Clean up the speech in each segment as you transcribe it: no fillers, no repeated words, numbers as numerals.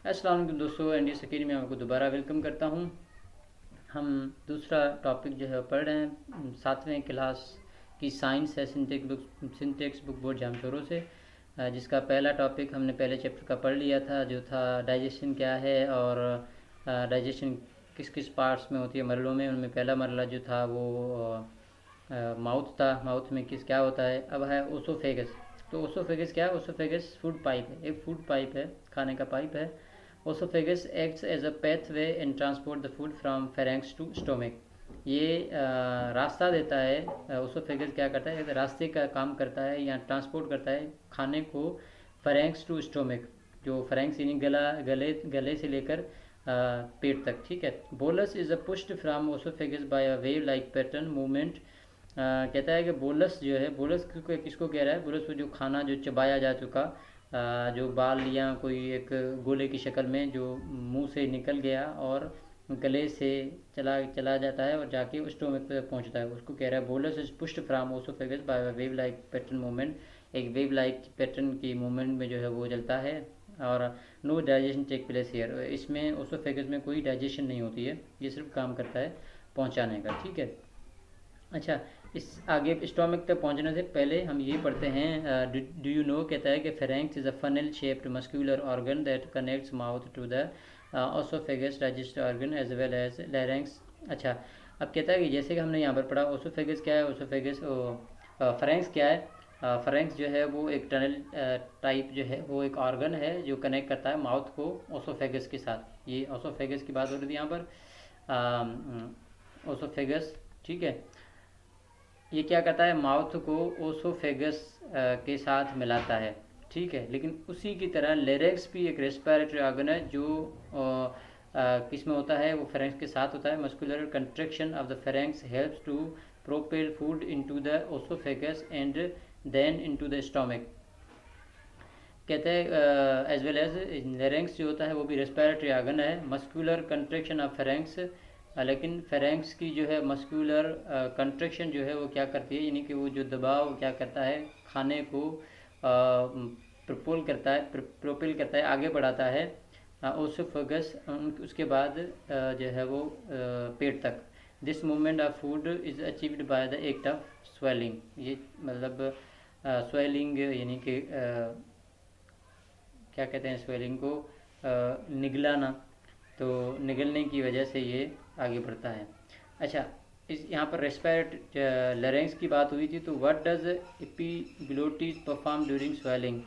अस्सलाम वालेकुम दोस्तों, एनडी सकीर में आपको दोबारा वेलकम करता हूँ। हम दूसरा टॉपिक जो है पढ़ रहे हैं, सातवें क्लास की साइंस है, सिंटेक्स बुक बोर्ड जामशोरों से। जिसका पहला टॉपिक हमने पहले चैप्टर का पढ़ लिया था, जो था डाइजेशन क्या है और डाइजेशन किस किस पार्ट्स में होती है मरलों में। उनमें पहला मरला जो था वो माउथ था। माउथ में किस क्या होता है। अब है ओसोफेगस। तो ओसोफेगस क्या है? ओसोफेगस फूड पाइप है, एक फूड पाइप है, खाने का पाइप है। Oesophagus acts as a pathway and transport the food from pharynx to stomach। ये रास्ता देता है। ओसोफेगस क्या करता है? एक रास्ते का काम करता है या ट्रांसपोर्ट करता है खाने को फेरेंक्स टू स्टोमिक। जो फेरेंक्स यानी गले गले से लेकर पेट तक, ठीक है। Bolus is a pushed from oesophagus by a wave like pattern movement. कहता है कि बोलस जो है, बोलस किसको कह रहा है? बोलस वो जो खाना जो चबाया जा चुका, जो बाल या कोई एक गोले की शक्ल में जो मुंह से निकल गया और गले से चला चला जाता है और जाके स्टोमक पे पहुंचता है, उसको कह रहा है bolus is pushed from oesophagus by wave like pattern movement. एक वेव लाइक पैटर्न की मूवमेंट में जो है वो चलता है। और no digestion take place here. इसमें ओसोफेगस में कोई डाइजेशन नहीं होती है, ये सिर्फ काम करता है पहुंचाने का, ठीक है। अच्छा, इस आगे स्टोमक तक पहुंचने से पहले हम ये पढ़ते हैं। डू यू नो, कहता है कि pharynx is a funnel shaped muscular organ that connects mouth to the oesophagus digestive organ as well as larynx. अच्छा, अब कहता है कि जैसे कि हमने यहाँ पर पढ़ा, ओसोफेगस क्या है, ओसोफेगस फेरेंक्स क्या है। फेरेंक्स जो है वो एक टनल टाइप जो है वो एक ऑर्गन है जो कनेक्ट करता है माउथ को ओसोफेगस के साथ। ये ओसोफेगस की बात हो रही थी यहाँ पर, ओसोफेगस, ठीक है। ये क्या करता है? माउथ को ओसोफेगस के साथ मिलाता है, ठीक है। लेकिन उसी की तरह लेरेक्स भी एक रेस्पिरेटरी ऑर्गन है जो किस में होता है? वो फेरेंक्स के साथ होता है। Muscular contraction of the pharynx helps to propel food into the oesophagus and then into the stomach. कहते हैं एज वेल एज लेरेंक्स जो होता है वो भी रेस्पिरेटरी ऑर्गन है। मस्कुलर कंट्रैक्शन ऑफ फेरेंक्स, लेकिन फेरेंक्स की जो है मस्कुलर कंट्रैक्शन जो है वो क्या करती है, यानी कि वो जो दबाव क्या करता है, खाने को प्रोपोल करता है, प्रोपेल करता है, आगे बढ़ाता है ओसोफेगस, उसके बाद जो है वो पेट तक। This movement of food is achieved by the act of swelling. ये मतलब स्वेलिंग यानी कि क्या कहते हैं स्वेलिंग को, निगलाना। तो निगलने की वजह से ये आगे बढ़ता है। अच्छा, इस यहाँ पर रेस्पिरेट लरेंक्स की बात हुई थी, तो what does epiglottis perform during swallowing.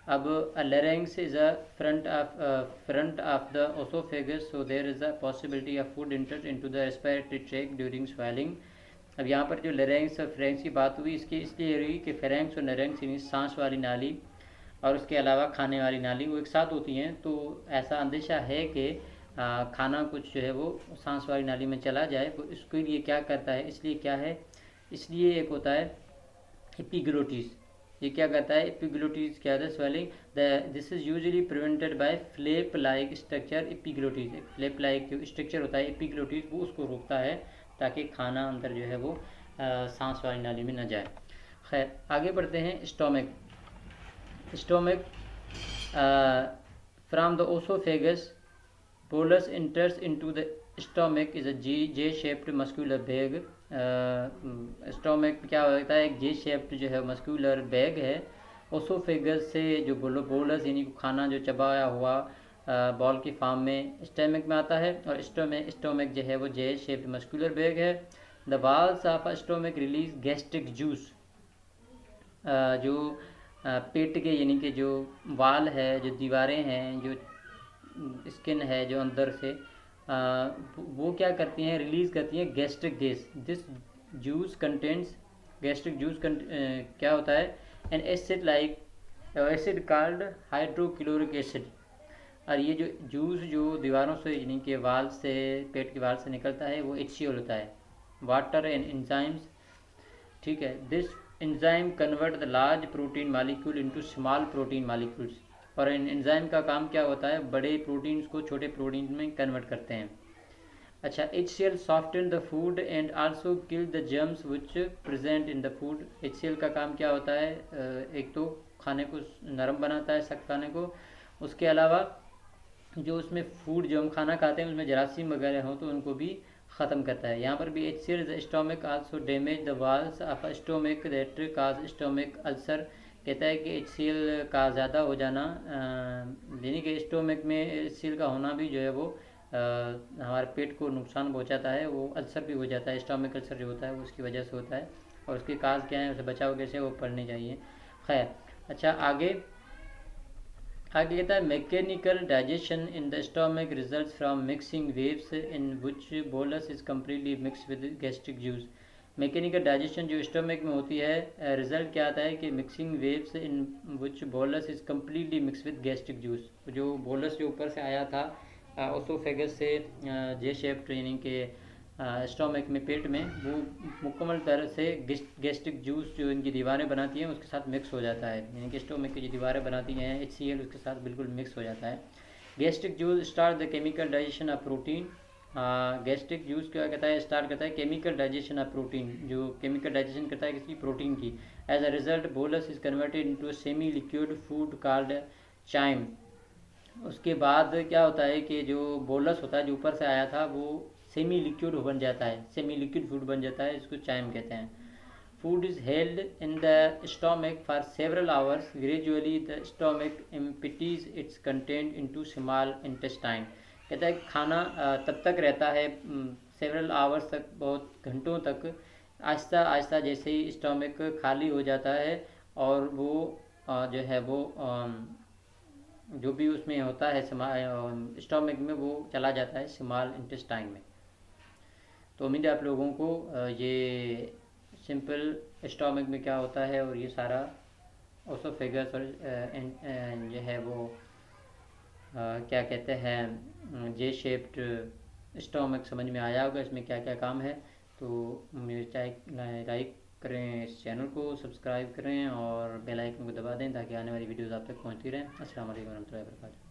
अब larynx is a front of the oesophagus, so there is a possibility of food enter into the respiratory tract during swallowing. अब यहाँ पर जो लरेंक्स और फ्रेंक्स की बात हुई, इसकी इसलिए रही कि फेरेंक्स और नरेंक्स यानी सांस वाली नाली और उसके अलावा खाने वाली नाली वो एक साथ होती हैं। तो ऐसा अंदेशा है कि खाना कुछ जो है वो सांस वाली नाली में चला जाए, तो इसके लिए क्या करता है, इसलिए क्या है, इसलिए एक होता है एपिग्लोटिस। ये क्या करता है? एपिग्लोटिस क्या होता है? Swallowing. This is usually prevented by flap like structure epiglottis. एक फ्लेप लाइक जो स्ट्रक्चर होता है एपिग्लोटिस, वो उसको रोकता है ताकि खाना अंदर जो है वो सांस वाली नाली में न जाए। खैर, आगे बढ़ते हैं। Stomach. Stomach, from the esophagus, bolus enters into the stomach is a J-shaped muscular bag। Stomach क्या होता है? एक जे शेप्ड जो है मस्कुलर बैग है। ओसोफेगस से जो बोलस यानी खाना जो चबाया हुआ बॉल की फॉर्म में स्टमक में आता है, और स्टोमक जो है वो जे शेप्ड मस्कुलर बैग है। The walls of stomach release gastric juice. जो पेट के यानी कि जो वाल है, जो दीवारें हैं, जो स्किन है जो अंदर से, वो क्या करती हैं? रिलीज़ करती हैं gastric gas. This juice contents, gastric juice क्या होता है? N acid like acid called hydrochloric acid. और ये जो जूस जो दीवारों से यानी कि वाल से, पेट के वाल से निकलता है, वो HCl होता है, वाटर एंड एंजाइम्स, ठीक है। This enzyme convert the large protein molecule into small protein molecules. और इन एंजाइम का काम क्या होता है? बड़े प्रोटीन्स को छोटे प्रोटीन में कन्वर्ट करते हैं। अच्छा, HCl soften the food and also kill the germs which present in the food. HCl का काम क्या होता है? एक तो खाने को नरम बनाता है, सख्त खाने को। उसके अलावा जो उसमें फूड जो हम खाना खाते हैं उसमें जरासीम वगैरह हों तो उनको भी ख़त्म करता है। यहाँ पर भी HCl the stomach also damage the walls of stomach that cause stomach ulcer. कहता है कि HCl का ज़्यादा हो जाना यानी कि स्टोमिक में HCl का होना भी जो है वो हमारे पेट को नुकसान पहुँचाता है, वो अल्सर भी हो जाता है, स्टोमिक अल्सर जो होता है वो उसकी वजह से होता है। और उसके काज क्या है, उसे बचाव कैसे वो पढ़ने चाहिए। खैर, अच्छा आगे आगे कहता है mechanical digestion in the stomach result from mixing waves in which bolus is completely mix with gastric juice. Mechanical digestion जो स्टोमक में होती है, रिजल्ट क्या आता है कि mixing waves in which bolus is completely mix with gastric juice. जो bolus जो ऊपर से आया था ओसोफेगस से जे शेप ट्रेनिंग के स्टोमक में, पेट में, वो मुकम्मल तरह से गैस्ट्रिक जूस जो इनकी दीवारें बनाती हैं उसके साथ मिक्स हो जाता है, यानी कि स्टोमक की जो दीवारें बनाती हैं HCl उसके साथ बिल्कुल मिक्स हो जाता है। Gastric juice start the chemical digestion of protein. Gastric juice क्या कहता है, स्टार्ट करता है केमिकल डाइजेशन ऑफ प्रोटीन, जो केमिकल डाइजेशन करता है किसी प्रोटीन की। As a result bolus is converted into semi liquid food called chyme. उसके बाद क्या होता है कि जो बोलस होता है जो ऊपर से आया था वो सेमी लिक्विड बन जाता है, सेमी लिक्विड फूड बन जाता है, इसको चाइम कहते हैं। Food is held in the stomach for several hours, gradually the stomach empties it's content into small intestine. कहता है खाना तब तक रहता है सेवरल आवर्स तक, बहुत घंटों तक, आहिस्ता आहिस्ता जैसे ही स्टोमक खाली हो जाता है और वो जो है वो जो भी उसमें होता है स्टोमक में वो चला जाता है स्मॉल इंटेस्टाइन में। तो उम्मीद है आप लोगों को ये सिंपल स्टोमक में क्या होता है और ये सारा ओसोफेगस और ये है वो क्या कहते हैं जे शेप्ड स्टोमक समझ में आया होगा, इसमें क्या क्या काम है। तो मेरे चाहे लाइक करें, इस चैनल को सब्सक्राइब करें और बेल आइकन को दबा दें ताकि आने वाली वीडियोस आप तक पहुंचती रहें। अस्सलाम वालेकुम रहमतुल्लाहि व बरकातुहू।